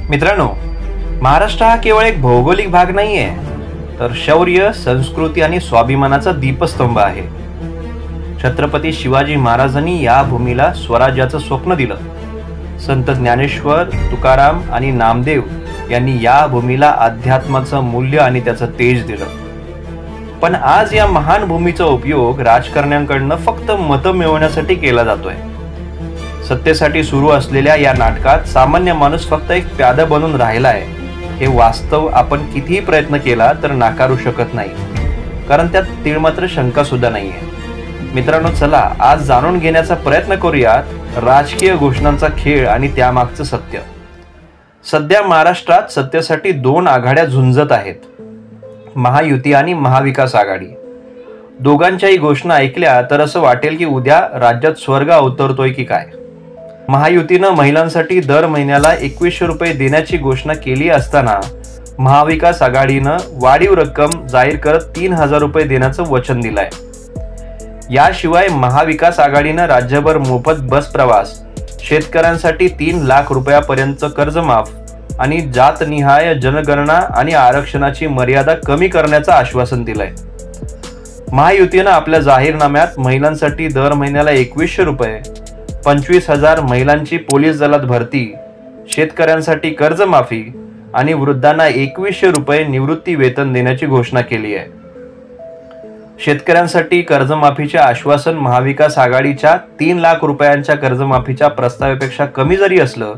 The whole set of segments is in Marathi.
मित्रांनो, महाराष्ट्र हा केवळ एक भौगोलिक भाग नाहीये, तर शौर्य, संस्कृती आणि स्वाभिमानाचा दीपस्तंभ आहे. छत्रपती शिवाजी महाराजांनी या भूमीला स्वराज्याचं स्वप्न दिलं. संत ज्ञानेश्वर, तुकाराम आणि नामदेव यांनी या भूमीला अध्यात्माचं मूल्य आणि त्याचं तेज दिलं. पण आज या महान भूमीचा उपयोग राजकारण्यांकडनं फक्त मतं मिळवण्यासाठी केला जातोय. सत्तेसाठी सुरू असलेल्या या नाटकात सामान्य माणूस फक्त एक प्यादा बनून राहिलाय हे वास्तव आपण कितीही प्रयत्न केला तर नाकारू शकत नाही, कारण त्यात तीळमात्र शंका सुद्धा नाहीये. मित्रांनो, चला आज जाणून घेण्याचा प्रयत्न करूयात राजकीय घोषणांचा खेळ आणि त्यामागचं सत्य. सध्या महाराष्ट्रात सत्तेसाठी दोन आघाड्या झुंजत आहेत, महायुती आणि महाविकास आघाडी. दोघांच्याही घोषणा ऐकल्या तर असं वाटेल की उद्या राज्यात स्वर्ग अवतरतोय की काय. महायुतीनं महिलांसाठी दर महिन्याला 2100 रुपये देण्याची घोषणा केली असताना महाविकास आघाडीनं वाढीव रक्कम जाहीर करत 3000 रुपये देण्याचं वचन दिलंय. याशिवाय महाविकास आघाडीनं राज्यभर मोफत बस प्रवास, शेतकऱ्यांसाठी 3 लाख रुपयापर्यंत कर्जमाफ आणि जातनिहाय जनगणना आणि आरक्षणाची मर्यादा कमी करण्याचं आश्वासन दिलंय. महायुतीनं आपल्या जाहीरनाम्यात महिलांसाठी दर महिन्याला 2100 रुपये, 25,000 महिलांची पोलीस दलात भरती, शेतकऱ्यांसाठी कर्जमाफी आणि वृद्धांना 2100 रुपये निवृत्ती वेतन देण्याची घोषणा केली आहे. शेतकऱ्यांसाठी कर्जमाफीचे आश्वासन महाविकास आघाडीच्या 3 लाख रुपयांच्या कर्जमाफीच्या प्रस्तावापेक्षा कमी जरी असलं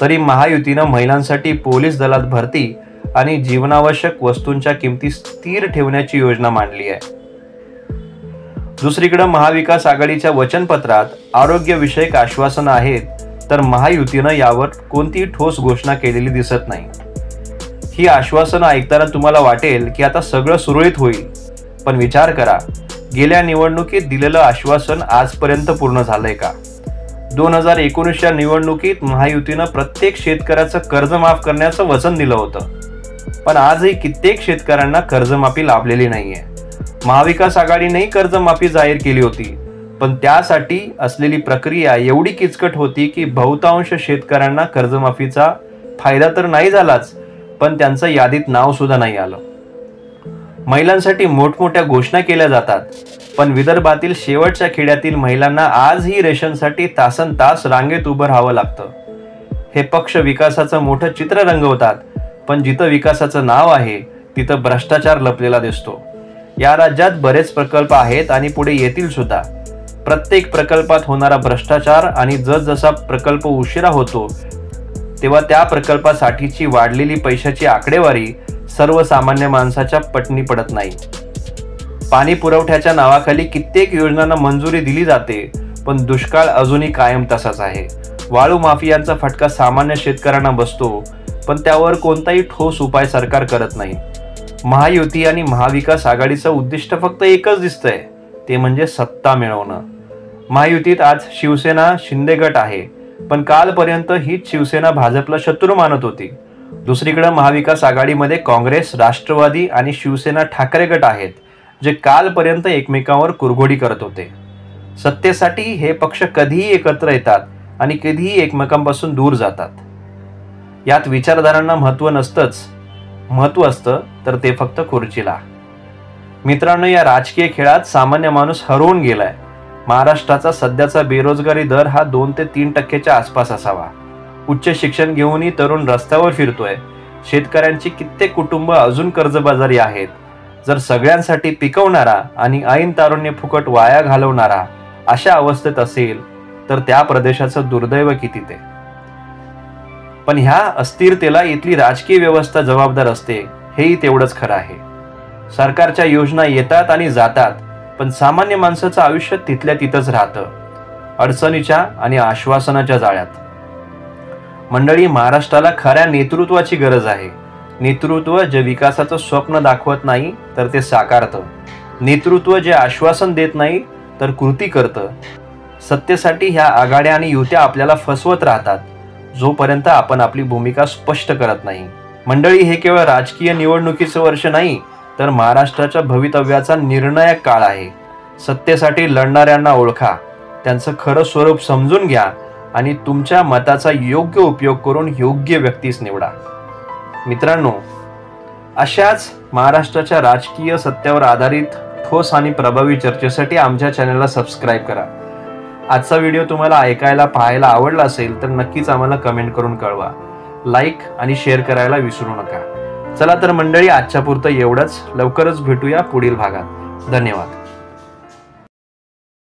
तरी महायुतीनं महिलांसाठी पोलीस दलात भरती आणि जीवनावश्यक वस्तूंच्या किमती स्थिर ठेवण्याची योजना मांडली आहे. दुसरीकडे महाविकास आघाडीच्या वचनपत्रात आरोग्यविषयक आश्वासनं आहेत, तर महायुतीनं यावर कोणतीही ठोस घोषणा केलेली दिसत नाही. ही आश्वासनं ऐकताना तुम्हाला वाटेल की आता सगळं सुरळीत होईल, पण विचार करा, गेल्या निवडणुकीत दिलेलं आश्वासन आजपर्यंत पूर्ण झालंय का? 2019च्या निवडणुकीत महायुतीनं प्रत्येक शेतकऱ्याचं कर्ज माफ करण्याचं वचन दिलं होतं, पण आजही कित्येक शेतकऱ्यांना कर्जमाफी लाभलेली नाहीये. महाविकास आघाडीनेही कर्जमाफी जाहीर केली होती, पण त्यासाठी असलेली प्रक्रिया एवढी किचकट होती की बहुतांश शेतकऱ्यांना कर्जमाफीचा फायदा तर नाही झालाच, पण त्यांचं यादीत नाव सुद्धा नाही आलं. महिलांसाठी मोठमोठ्या घोषणा केल्या जातात, पण विदर्भातील शेवटच्या खेड्यातील महिलांना आजही रेशनसाठी तासनतास रांगेत उभं राहावं लागतं. हे पक्ष विकासाचं मोठं चित्र रंगवतात, पण जिथं विकासाचं नाव आहे तिथं भ्रष्टाचार लपलेला दिसतो. या राज्यात बरेच प्रकल्प आहेत आणि पुढे येतील सुद्धा. प्रत्येक प्रकल्पात होणारा भ्रष्टाचार आणि जसजसा प्रकल्प उशिरा होतो तेव्हा त्या प्रकल्पासाठीची वाढलेली पैशाची आकडेवारी सर्वसामान्य माणसाच्या पटनी पडत नाही. पाणी पुरवठ्याच्या नावाखाली कित्येक योजनांना मंजुरी दिली जाते, पण दुष्काळ अजूनही कायम तसाच आहे. वाळू माफियांचा फटका सामान्य शेतकऱ्यांना बसतो, पण त्यावर कोणताही ठोस उपाय सरकार करत नाही. महायुती आणि महाविकास आघाडीचं उद्दिष्ट फक्त एकच दिसतंय, ते म्हणजे सत्ता मिळवणं. महायुतीत आज शिवसेना शिंदे गट आहे, पण कालपर्यंत हीच शिवसेना भाजपला शत्रू मानत होती. दुसरीकडे महाविकास आघाडीमध्ये काँग्रेस, राष्ट्रवादी आणि शिवसेना ठाकरे गट आहेत, जे कालपर्यंत एकमेकांवर कुरघोडी करत होते. सत्तेसाठी हे पक्ष कधीही एकत्र येतात आणि कधीही एकमेकांपासून दूर जातात. यात विचारधारांना महत्त्व असतं तर ते फक्त खुर्चीला. मित्रांनो, या राजकीय खेळात सामान्य माणूस हरवून गेलाय. महाराष्ट्राचा सध्याचा बेरोजगारी दर हा 2 ते 3% आसपास असावा. उच्च शिक्षण घेऊनही तरुण रस्त्यावर फिरतोय. शेतकऱ्यांची कित्येक कुटुंब अजून कर्जबाजारी आहेत. जर सगळ्यांसाठी पिकवणारा आणि ऐन तारुण्य फुकट वाया घालवणारा अशा अवस्थेत असेल तर त्या प्रदेशाचं दुर्दैव किती ते. पण ह्या अस्थिरतेला इथली राजकीय व्यवस्था जबाबदार असते, हेही तेवढंच खरं आहे. सरकारच्या योजना येतात आणि जातात, पण सामान्य माणसाचं आयुष्य तिथल्या तिथंच राहतं, अडचणीच्या आणि आश्वासनाच्या जाळ्यात. मंडळी, महाराष्ट्राला खऱ्या नेतृत्वाची गरज आहे. नेतृत्व जे विकासाचं स्वप्न दाखवत नाही तर ते साकारतं. नेतृत्व जे आश्वासन देत नाही तर कृती करतं. सत्तेसाठी ह्या आघाड्या आणि युत्या आपल्याला फसवत राहतात, जोपर्यंत आपण आपली भूमिका स्पष्ट करत नाही. मंडळी, हे केवळ राजकीय निवडणुकीचं वर्ष नाही, तर महाराष्ट्राच्या भवितव्याचा निर्णायक काळ आहे. सत्तेसाठी लढणाऱ्यांना ओळखा, त्यांचं खरं स्वरूप समजून घ्या आणि तुमच्या मताचा योग्य उपयोग करून योग्य व्यक्तीस निवडा. मित्रांनो, अशाच महाराष्ट्राच्या राजकीय सत्यावर आधारित ठोस आणि प्रभावी चर्चेसाठी आमच्या चॅनलला सबस्क्राईब करा. आजचा व्हिडिओ तुम्हाला ऐकायला पाहायला आवडला असेल तर नक्कीच आम्हाला कमेंट करून कळवा. लाईक आणि शेअर करायला विसरू नका. चला तर मंडळी, आजच्या पुरतं एवढंच. लवकरच भेटूया पुढील भागात. धन्यवाद.